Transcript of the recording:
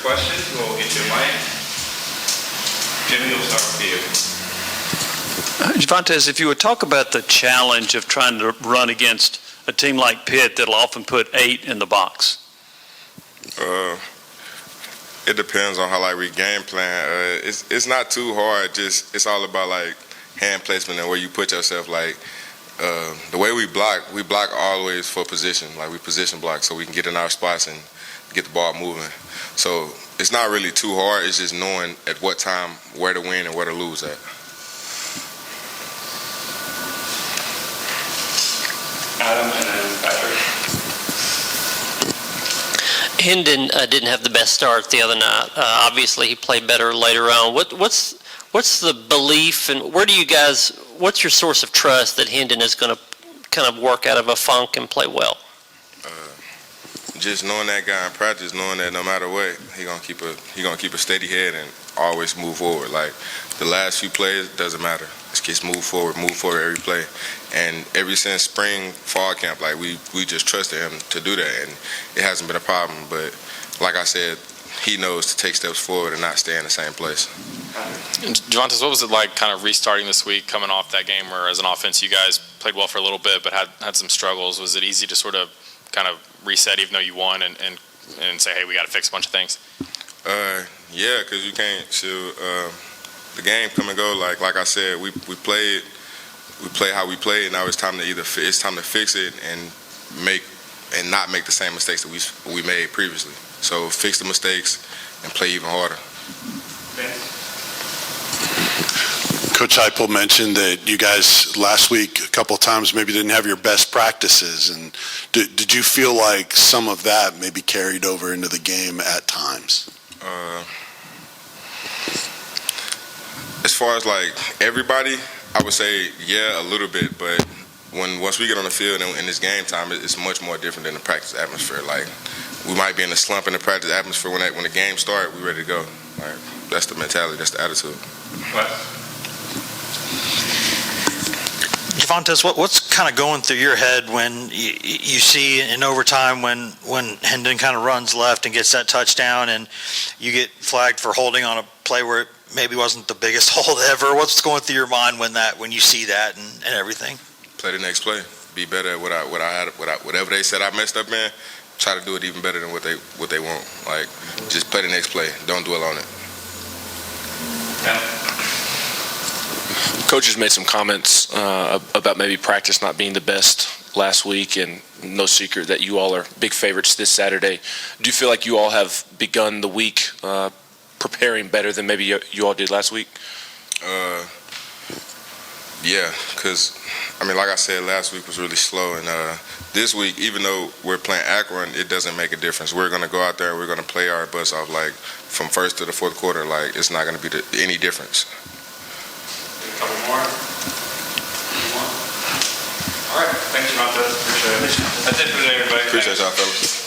questions, we'll get you a mic. Jimmy, we'll start with you. Javontez, if you would talk about the challenge of trying to run against a team like Pitt that'll often put 8 in the box. It depends on how we game plan. It's not too hard. Just it's all about hand placement and where you put yourself. The way we block always for position. We position block so we can get in our spots and get the ball moving. So it's not really too hard. It's just knowing at what time where to win and where to lose at. Adam and then Patrick. Hendon didn't have the best start the other night. Obviously, he played better later on. What's the belief, and what's your source of trust that Hendon is going to kind of work out of a funk and play well? Just knowing that guy in practice, knowing that no matter what, he gonna keep a steady head and always move forward. The last few plays, doesn't matter. Just move forward every play. And ever since spring, fall camp, we just trusted him to do that, and it hasn't been a problem. But like I said, he knows to take steps forward and not stay in the same place. Javontez, what was it like kind of restarting this week, coming off that game where as an offense you guys played well for a little bit but had some struggles? Was it easy to sort of kind of reset even though you won and say, hey, we got to fix a bunch of things? Yeah, because you can't the game come and go. Like I said, we played how we played. Now it's time to fix it and not make the same mistakes that we made previously. So fix the mistakes and play even harder. Coach Heupel mentioned that you guys last week a couple of times maybe didn't have your best practices, and did you feel like some of that maybe carried over into the game at times? As far as everybody, I would say yeah, a little bit, but once we get on the field and it's game time, it's much more different than the practice atmosphere. We might be in a slump in the practice atmosphere when the game starts, we ready to go. That's the mentality, that's the attitude. What? Javontez, what's kind of going through your head when you see in overtime when Hendon kind of runs left and gets that touchdown and you get flagged for holding on a play where it maybe wasn't the biggest hold ever? What's going through your mind when you see that and everything? Play the next play. Be better at whatever they said I messed up in. Try to do it even better than what they want. Just play the next play. Don't dwell on it. Yeah. Coach has made some comments about maybe practice not being the best last week, and no secret that you all are big favorites this Saturday. Do you feel like you all have begun the week preparing better than maybe you all did last week? Yeah, because, like I said, last week was really slow, and this week, even though we're playing Akron, it doesn't make a difference. We're going to go out there and we're going to play our butts off, from first to the fourth quarter. It's not going to be any difference. A couple more. All right. Thanks, Javontez. Appreciate it. That's it for today, everybody. Appreciate y'all, fellas.